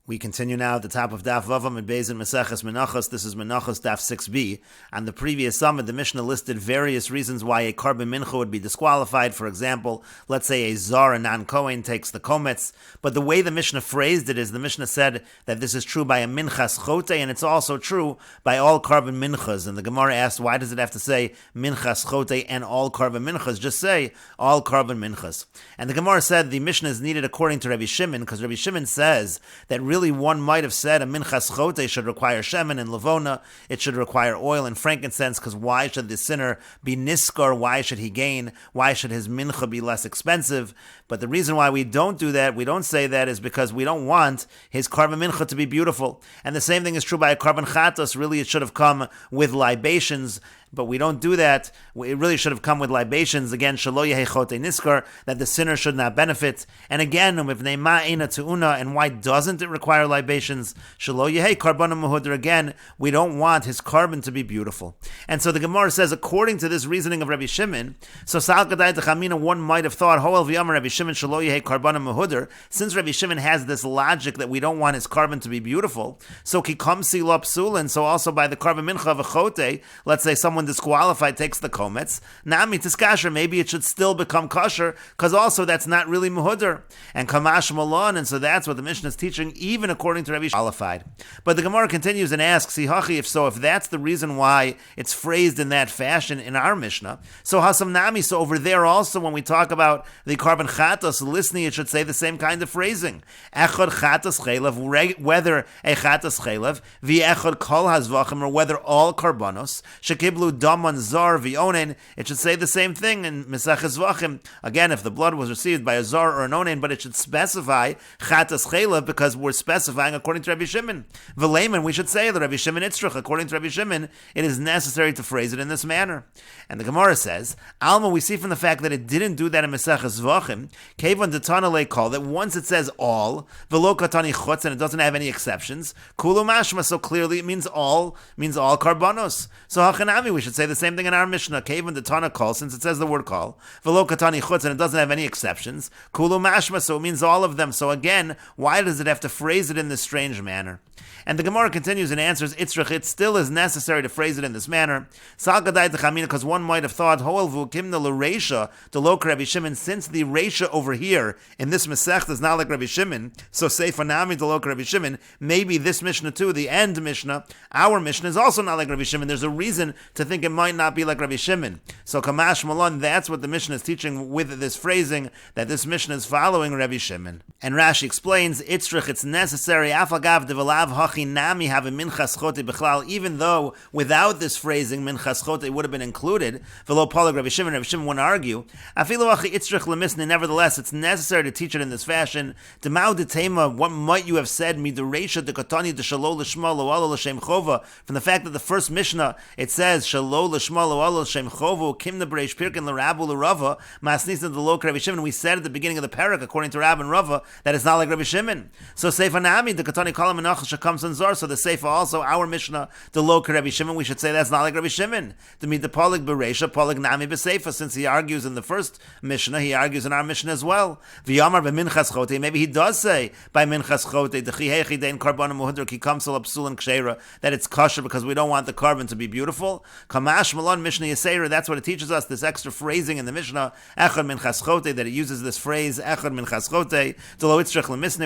We continue now at the top of Daf Vavam and Beis in Meseches Menachos. This is Menachos Daf 6b. On the previous summit, the Mishnah listed various reasons why a carbon mincha would be disqualified. For example, let's say a zar, a non-Kohen, takes the kometz. But the way the Mishnah phrased it is the Mishnah said that this is true by a minchas chote, and it's also true by all carbon minchas. And the Gemara asked, why does it have to say minchas chote and all carbon minchas? Just say all carbon minchas. And the Gemara said the Mishnah is needed according to Rabbi Shimon, because Rabbi Shimon says that really one might have said a minchas chote should require shemen and levona, it should require oil and frankincense, because why should the sinner be niskar? Why should he gain? Why should his mincha be less expensive? But the reason why we don't do that, we don't say that, is because we don't want his carbon mincha to be beautiful. And the same thing is true by a carbon chatos. Really, it should have come with libations, but we don't do that. It really should have come with libations. Again, shelo yehei chote niskar, that the sinner should not benefit. And again, and why doesn't it require libations? Shelo yehei karbanim mehuder. Again, we don't want his carbon to be beautiful. And so the Gemara says, according to this reasoning of Rabbi Shimon, so sal kadai techamina, one might have thought, hoel v'yamar Rabbi Shimon shelo yehei karbanim mehuder. Since Rabbi Shimon has this logic that we don't want his carbon to be beautiful, so kikamsi lo psulin, so also by the carbon mincha of a chote, let's say someone disqualified takes the kometz, nami tiskasher, maybe it should still become kosher, because also that's not really muhuder, and kamash malon, and so that's what the Mishnah is teaching, even according to Rabbi qualified. But the Gemara continues and asks, Hihachi, if so, if that's the reason why it's phrased in that fashion in our Mishnah, so hasam nami, so over there also when we talk about the carbon chatos, listening, it should say the same kind of phrasing. Echad chatos chelav, whether a chatos chelav, v'echad kol hazvachim, or whether all karbanos, shekiblu daman zar v'onen, it should say the same thing in Meseches v'achim. Again, if the blood was received by a zar or an onen, but it should specify chatas chelav, because we're specifying according to Rabbi Shimon. V'leiman, we should say that Rabbi Shimon itzrich, according to Rabbi Shimon, it is necessary to phrase it in this manner. And the Gemara says, Alma, we see from the fact that it didn't do that in Meseches v'achim, kevan detana leikol, that once it says all, v'lo katani chutz, and it doesn't have any exceptions, kulu mashma, so clearly it means all karbanos. So hachanami, we should say the same thing in our Mishnah. Kevan the Tana call, since it says the word call, v'lo katani chutz, and it doesn't have any exceptions. Kulu mashma, so it means all of them. So again, why does it have to phrase it in this strange manner? And the Gemara continues and answers, Itzrich, it still is necessary to phrase it in this manner. Because one might have thought, Hoel v'ukimna l'reisha, the lo Rabbi Shimon, since the reisha over here in this Mesechet is not like Rabbi Shimon, so say fanami the lo Rabbi Shimon, maybe this Mishnah too, the end Mishnah, our Mishnah is also not like Rabbi Shimon. There's a reason to think it might not be like Rabbi Shimon. So Kamash Malon, that's what the Mishnah is teaching with this phrasing, that this Mishnah is following Rabbi Shimon. And Rashi explains, Itzrich, it's necessary, Afagav devalav hachinami have a minchas chote b'chlal, even though without this phrasing, minchas chote would have been included. V'lo polag Rabbi Shimon wouldn't argue. Afilu achi Itzrich lemisne, nevertheless, it's necessary to teach it in this fashion. Demau detema, what might you have said, midureisha dekatani deshalo l'shma lo'alo l'shem chova, from the fact that the first Mishnah, it says, shalo l'shma lo'alo l'shem chova, kimna b'reish pirkin l'rabu l'rava, masnisan d'lo Rabbi Shimon. We said at the beginning of the parak, according to Rab and Rava, that it's not like Rabbi Shimon. So Seifa Nami, the Katani Kalam Menachos comes in Zar, so the Seifa also, our Mishnah, the Lo Rabbi Shimon, we should say that's not like Rabbi Shimon. To meet the Polig Bereisha, Polig Nami B'Seifa, since he argues in the first Mishnah, he argues in our Mishnah as well. V'yamar b'minchas chote, maybe he does say by minchas chote, d'chihechi dein karbanim muhudr ki kamsel psul and kshera, that it's kosher because we don't want the carbon to be beautiful. Kamash Malon Mishnah Yisera, that's what it teaches us, this extra phrasing in the Mishnah, Echad minchas chote, that it uses this phrase, Echad minchas chote,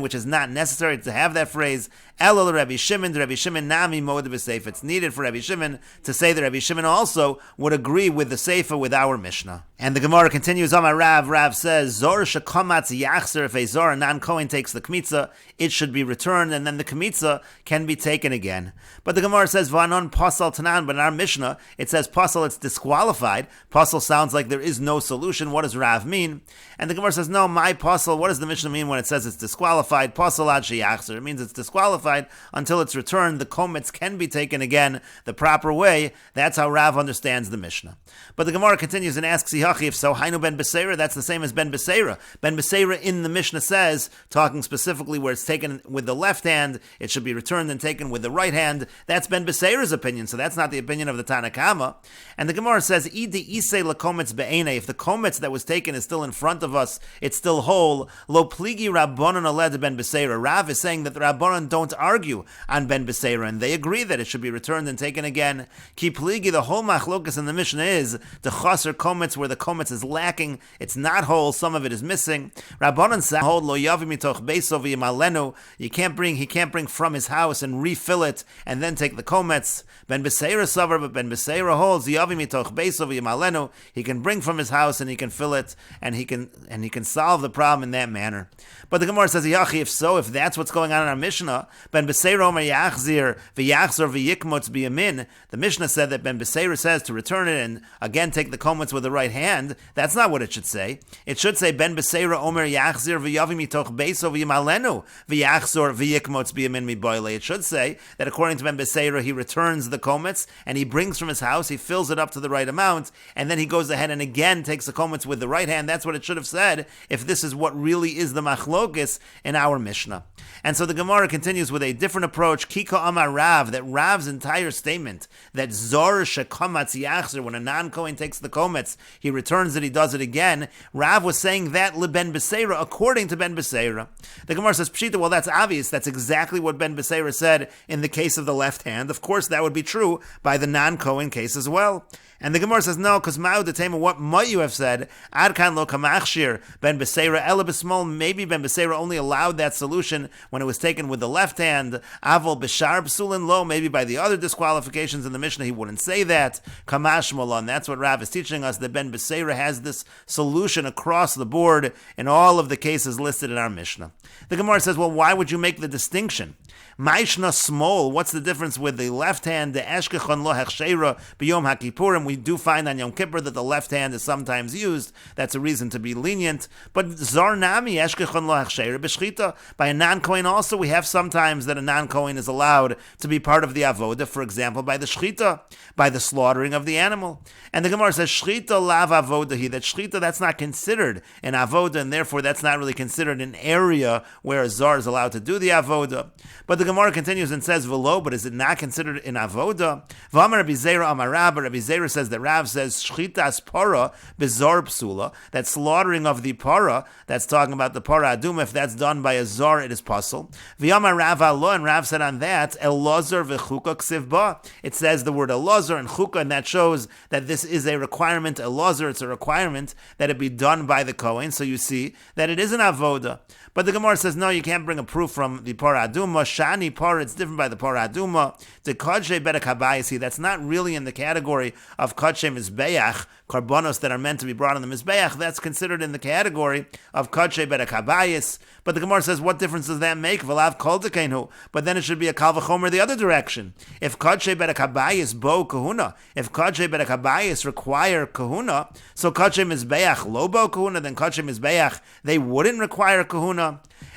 which is not necessary to have that phrase. Elul Rabbi Shimon, Rabbi Shimon Nami Moed B'Seifa. It's needed for Rabbi Shimon to say that Rabbi Shimon also would agree with the Seifa with our Mishnah. And the Gemara continues, Amar Rav. Rav says, Zor shekamatz yachzer, if a Zor, a non-Kohen, takes the kmitza, it should be returned, and then the kmitza can be taken again. But the Gemara says, Vanon pasal tanan, but in our Mishnah, it says pasal, it's disqualified. Pasal sounds like there is no solution. What does Rav mean? And the Gemara says, no, my pasal, what does the Mishnah mean when it says it's disqualified? Pasal ad sheyachzer, it means it's disqualified until it's returned. The kometz can be taken again the proper way. That's how Rav understands the Mishnah. But the Gemara continues and asks, if so, Hainu ben Beseira, that's the same as ben Beseira. Ben Beseira in the Mishnah says, talking specifically where it's taken with the left hand, it should be returned and taken with the right hand. That's ben Beseira's opinion, so that's not the opinion of the Tanna Tanakama. And the Gemara says, Idi isei lakometz be'ene, if the kometz that was taken is still in front of us, it's still whole, lo pligi rabbanon aled ben beseira. Rav is saying that the rabbanon don't argue on ben beseira, and they agree that it should be returned and taken again. Ki pligi, the whole machlokas in the Mishnah is the chaser kometz, where the kometz is lacking, it's not whole, some of it is missing. Rabbanon say, hold lo yavi mitoch beisov yimalenu, he can't bring from his house and refill it and then take the kometz. Ben beseira savar, but ben beseira holds yavi mitoch beisov yimalenu, he can bring from his house and he can fill it, and he can solve the problem in that manner. But the Gemara says, Yachi, if so, if that's what's going on in our Mishnah, Ben Beseira Omer Yachzir v'Yachzor v'Yikmotz b'Yamin, the Mishnah said that Ben Beseira says to return it and again take the komets with the right hand. That's not what it should say. It should say Ben Beseira Omer Yachzir v'Yavi mitoch beiso v'Yimalenu v'Yachzor v'Yikmotz b'Yamin miboile. It should say that according to Ben Beseira, he returns the komets and he brings from his house, he fills it up to the right amount, and then he goes ahead and again takes the komets with the right hand. That's what it should have said if this is what really is the machlokes in our Mishnah. And so the Gemara continues with a different approach. Kika Amar Rav, that Rav's entire statement that Zor Shekamatz Yachzer, when a non-Kohen takes the komets, he returns it, he does it again. Rav was saying that Ben Beseira, according to Ben Beseira. The Gemara says, Pshita, well, that's obvious. That's exactly what Ben Beseira said in the case of the left hand. Of course, that would be true by the non-Kohen case as well. And the Gemara says, no, because Ma'u Detema, what might you have said? Adkan lo kamachshir Ben Beseira ela b'smol. Maybe Ben Beseira only allowed that solution when it was taken with the left hand. Avol b'shar b'sulin lo. Maybe by the other disqualifications in the Mishnah he wouldn't say that. Kamash molon. That's what Rav is teaching us, that Ben Beseira has this solution across the board in all of the cases listed in our Mishnah. The Gemara says, well, why would you make the distinction? Maishna smol. What's the difference with the left hand? The eshkechon lo hechsheira b'yom haKippurim. We do find on Yom Kippur that the left hand is sometimes used. That's a reason to be lenient. But zar nami eshkechon lo hechsheira b'shchita. By a non-Kohen also, we have sometimes that a non-Kohen is allowed to be part of the avoda. For example, by the shchita, by the slaughtering of the animal. And the Gemara says shchita lav avodahi. That shchita, that's not considered an avoda, and therefore that's not really considered an area where a zar is allowed to do the avoda. But the Gemara continues and says velo, but is it not considered an avoda? V'amar Rabbi Zera amar Rav, Rabbi Zera says that Rav says shchitas para bezar psula, that slaughtering of the para, that's talking about the para aduma, if that's done by a zar, it is puzzle. V'amar Rav alo, and Rav said on that elazar v'chuka ksiv ba. It says the word elazar and chuka, and that shows that this is a requirement. Elazar, it's a requirement that it be done by the Kohen. So you see that it is an avoda. But the Gemara says, no, you can't bring a proof from the Para Aduma. Shani Para, it's different by the Para Aduma. The Kodshe Bedek Habayisi, that's not really in the category of Kodshe Mizbeach, karbonos that are meant to be brought on the Mizbeach. That's considered in the category of Kodshe Bedek Habayis. But the Gemara says, what difference does that make? V'lav kol tekenu. But then it should be a Kal V'chomer the other direction. If Kodshe Bedek Habayis bo kahuna, if Kodshe Bedek Habayis require kahuna, so Kodshe Mizbeach lo bo kahuna, then Kodshe Mizbeach, they wouldn't require kahuna.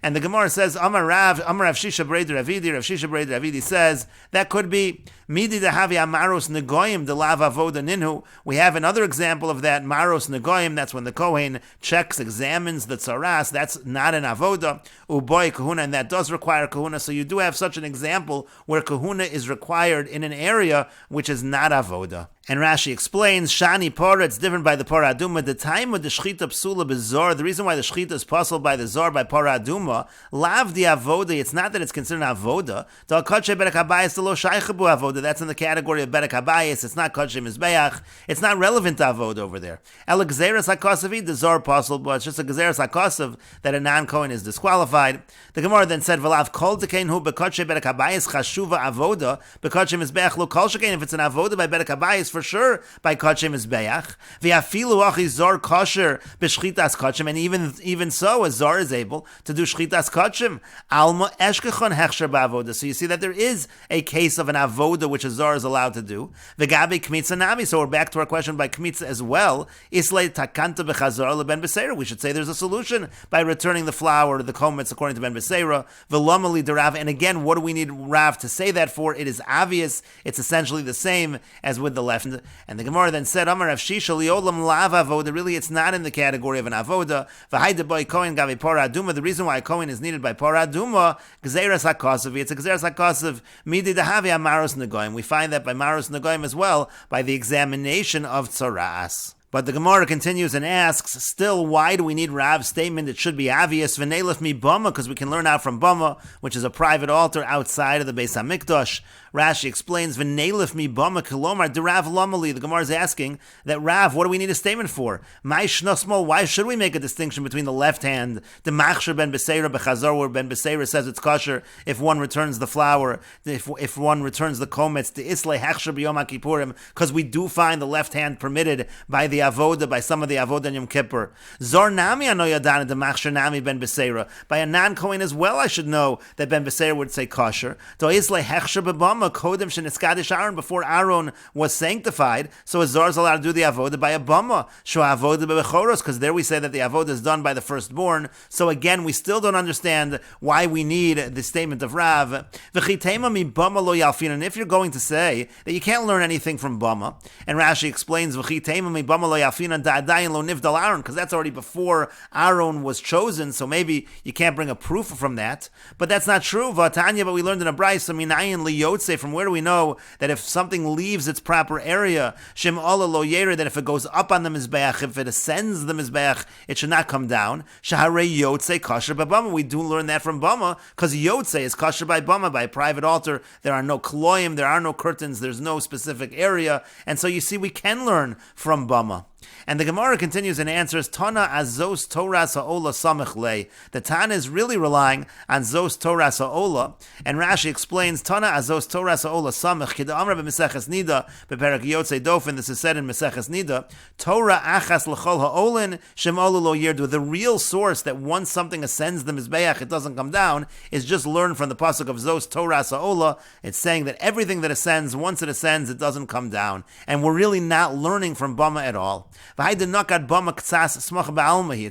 And the Gemara says, Amar Rav Shisha Breder Ravidi, Rav Shisha Breder Ravidi says, that could be Midi Dehavi Amaros Negoyim de Lav Avoda Ninhu. We have another example of that, Maros Negoyim, that's when the Kohen checks, examines the tzaras, that's not an Avoda, Uboy Kahuna, and that does require Kahuna. So you do have such an example where Kahuna is required in an area which is not Avoda. And Rashi explains, Shani Para, it's different by the Para Aduma. The time of the Shchita Psula Bezor, the reason why the Shchita is puzzled by the Zor, by Para Aduma, Lav the Avoda, it's not that it's considered an Avoda. Tal Kodshe Bedek Habayis to Lo Shaychabu Avoda, that's in the category of Bedek Habayis, it's not Kodshe Mizbeach, it's not relevant to Avoda over there. El Gzeres HaKosav, the Zor puzzled, but it's just a Gzeres HaKosav that a non-Kohen is disqualified. The Gemara then said, V'lav Kol Tekein Hu Bekodshe Bedek Habayis Chashuva Avoda, Bekodshe Mizbeach Lo Kol Shekein, if it's an Avoda by Bedek Habayis, for sure by Kodshe Mizbeach. V'afilu achi zor kosher b'shchitas kodshem, and even so, a zor is able to do shchitas kodshem. Alma eshkechon hechsher ba'avoda. So you see that there is a case of an avoda which a zor is allowed to do. V'gabi kmitza nami. So we're back to our question by kmitza as well. Islay takanta b'chazor leben beseira. We should say there's a solution by returning the flour to the komets according to ben beseira. V'lomali derav. And again, what do we need Rav to say that for? It is obvious. It's essentially the same as with the left And the Gemara then said, Amar Rav Shisha liolam lav avoda. Really, it's not in the category of an avoda. V'haida boy kohen gavi pora aduma. The reason why a kohen is needed by pora aduma, gzeras hakosav. It's a gzeras hakosav midi dehavi amaros negoyim. We find that by maros negoyim as well, by the examination of tzaras. But the Gemara continues and asks, still, why do we need Rav's statement? It should be obvious. V'neilef mi bama, because we can learn out from bama, which is a private altar outside of the Beis HaMikdash. Rashi explains, V'neilef mi bama kilomar de Rav Lomali. The Gemara is asking that Rav, what do we need a statement for? Mai shnosmol, why should we make a distinction between the left hand, the machshir ben beseira bechazor, where ben beseira says it's kosher if one returns the flour, if one returns the komets, the islay hechshir b'yom HaKippurim, because we do find the left hand permitted by the avoda, by some of the avoda in Yom Kippur. Zor nami ano yadana de machshir nami ben beseira. By a non-Kohen as well, I should know that ben beseira would say kosher. To islay hechshir b'bama kodem sheniskadish Aaron, before Aaron was sanctified, so a Zor is allowed to do the avoda by a bama. Sho avoda bebechoros, because there we say that the avoda is done by the firstborn. So again, we still don't understand why we need the statement of Rav. V'chitema mi bama lo yalfin. And if you're going to say that you can't learn anything from bama, and Rashi explains v'chitema mi bama lo yalfin da'adayin lo nivdal Aaron, because that's already before Aaron was chosen, so maybe you can't bring a proof from that. But that's not true. V'atanya, but we learned in a brayso minayin liyotze. From where do we know that if something leaves its proper area, Shem Ola Lo Yere, that if it goes up on the Mizbeach, if it ascends the Mizbeach, it should not come down. Shaharei Yotze Kosher by Bama. We do learn that from Bama, because Yotze is Kosher by Bama, by a private altar. There are no kloim, there are no curtains, there's no specific area. And so you see, we can learn from Bama. And the Gemara continues and answers, Tana azos Torah sa'ola samech le. The Tana is really relying on zos Torah sa'ola. And Rashi explains, Tana azos Torah sa'ola samech, kida amra b'Meseches nida, b'perak yotzei dofen, this is said in Meseches nida, Torah achas l'chol ha'olin, shem olu lo yirdu. The real source that once something ascends the Mizbeach, it doesn't come down, is just learned from the pasuk of zos Torah sa'ola. It's saying that everything that ascends, once it ascends, it doesn't come down. And we're really not learning from Bama at all. It's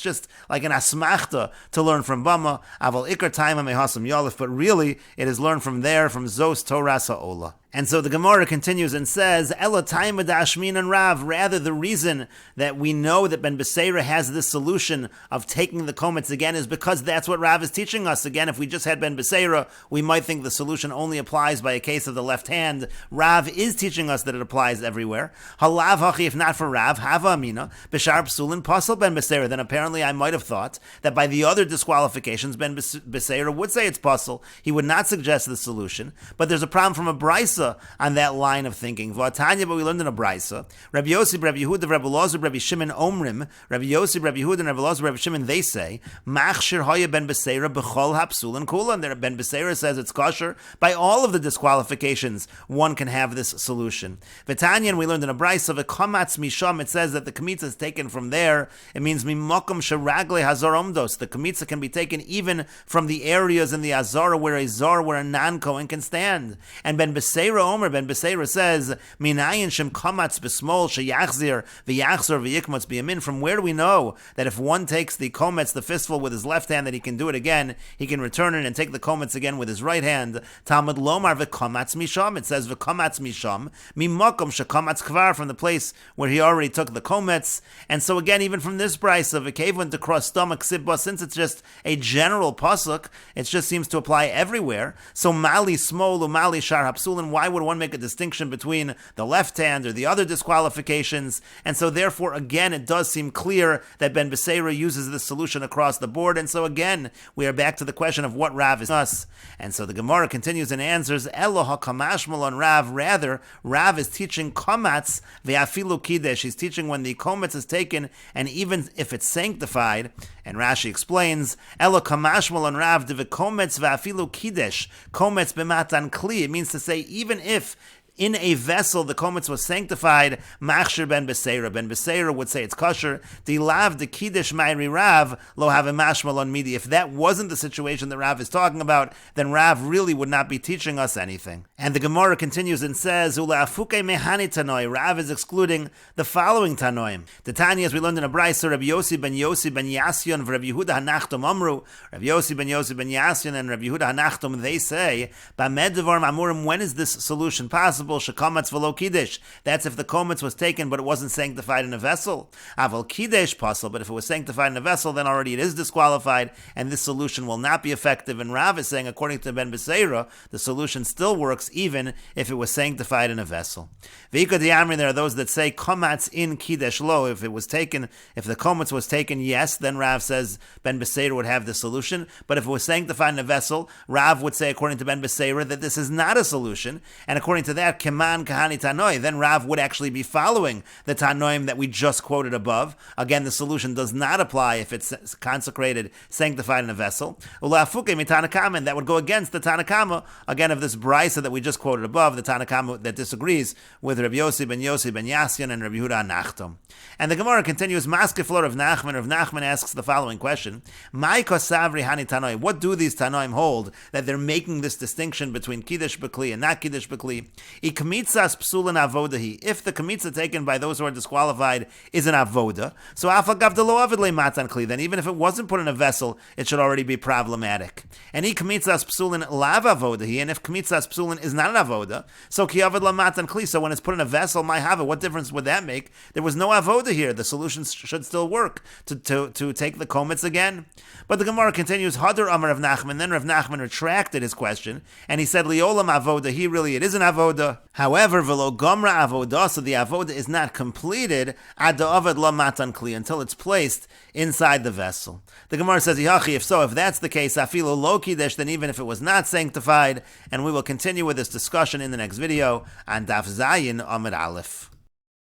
just like an asmachta to learn from Bama. But really, it is learned from there, from Zos Torah Sa'ola. And so the Gemara continues and says, Ela taima da'ashmin and Rav. Rather, the reason that we know that Ben Beseira has this solution of taking the komets again is because that's what Rav is teaching us. Again, if we just had Ben Beseira, we might think the solution only applies by a case of the left hand. Rav is teaching us that it applies everywhere. Halav hachi, if not for Rav, hava amina, b'shar psulin pasal Ben Beseira. Then apparently I might have thought that by the other disqualifications, Ben Beseira would say it's pasal. He would not suggest the solution. But there's a problem from a brisa on that line of thinking. V'atanya, but we learned in a brisa. Rabbi Yossi, Rabbi Yehuda, Rabbi Elazar, Rabbi Shimon Omrim. Rabbi Yossi, Rabbi Yehuda, and Rabbi Elazar, Rabbi Shimon, they say, Machshir haya ben beseira b'chol hapsul and kula. And there, Ben Beseira says it's kosher. By all of the disqualifications, one can have this solution. V'tanya, and we learned in a brisa, v'kamatz misham, it says that the kamitza is taken from there. It means mimakom sheragle hazar omdos. The kamitza can be taken even from the areas in the azara where a non-kohen can stand. And Ben Beseira Omer, Ben Beseira says, Minayin shem kamatz b'smol sheyachzir v'yachzor v'yikmotz b'yamin. From where do we know that if one takes the komets, the fistful, with his left hand, that he can do it again, he can return it and take the komets again with his right hand? Talmud lomar v'kamatz misham. It says v'kamatz misham mimakom shekamatz kvar, from the place where he already took the komets. And so again, even from this brisa of v'kevon to cross stomach sibba, since it's just a general pasuk, it just seems to apply everywhere. So mali smol umali shar hapsulin. Why would one make a distinction between the left hand or the other disqualifications? And so therefore, again, it does seem clear that Ben Beseira uses this solution across the board. And so again, we are back to the question of what Rav is us. And so the Gemara continues and answers, Elo hakamashmal on Rav. Rather, Rav is teaching komatz ve'afilu kidesh. He's teaching when the kometz is taken, and even if it's sanctified. And Rashi explains, Elo kamashmal on Rav de kometz ve'afilu kidesh kometz b'matan kli. It means to say, even if in a vessel the komets was sanctified, machshir ben beseira. Ben beseira would say it's kosher. The lav the kiddush ma'iri Rav lo have a mashmal on midi. If that wasn't the situation that Rav is talking about, then Rav really would not be teaching us anything. And the Gemara continues and says, Ula afuke mehani tanoi. Rav is excluding the following tanoim. The Tanya, as we learned in a brayso, Rabbi Yossi ben Yasyon, Rabbi Yehuda hanachtom amru. Rabbi Yossi ben Yasyon and Rabbi Yehuda hanachtom, they say, Bamed devar mamurim. When is this solution possible? possible, shekamatz v'lo kiddush. That's if the kometz was taken, but it wasn't sanctified in a vessel. Aval kiddush possible, but if it was sanctified in a vessel, then already it is disqualified, and this solution will not be effective. And Rav is saying, according to Ben Beseira, the solution still works even if it was sanctified in a vessel. V'ika diamri, there are those that say komatz in kiddush lo. If it was taken, if the kometz was taken, yes, then Rav says Ben Beseira would have the solution. But if it was sanctified in a vessel, Rav would say, according to Ben Beseira, that this is not a solution. And according to that, keman kahani tanoi, then Rav would actually be following the tanoim that we just quoted above. Again, the solution does not apply if it's consecrated, sanctified in a vessel. Ula'afuke mitanakama, and that would go against the Tanakama, again, of this brisa that we just quoted above, the Tanakama that disagrees with Rabbi Yossi ben Yasyan and Rabbi Yehuda Nachtom. And the Gemara continues, Maskeflor of Nachman. Rav Nachman asks the following question: Mai kosavri hani tanoi? What do these tanoim hold that they're making this distinction between kiddush b'kli and not kiddush b'kli? Ikmitzas psulin avodahi. If the kmitza taken by those who are disqualified is an avoda, so afagav delo avid le matan kli, then even if it wasn't put in a vessel, it should already be problematic. And ikmitzas psulin lav avodahi, and if kmitzas psulin is not an avoda, so ki avid la matan kli. So when it's put in a vessel, my have it. What difference would that make? There was no avoda here. The solution should still work to take the kometz again. But the Gemara continues, Hadar Amar Rav Nachman. Then Rav Nachman retracted his question, and he said, Liolam avoda, it is an avoda. However, velo gomra avoda, so the avoda is not completed ad avad la matan kli, until it's placed inside the vessel. The Gemara says, Yachi, if so, if that's the case, afilo lo kiddush, then even if it was not sanctified, and we will continue with this discussion in the next video on Daf Zayin Amud Aleph.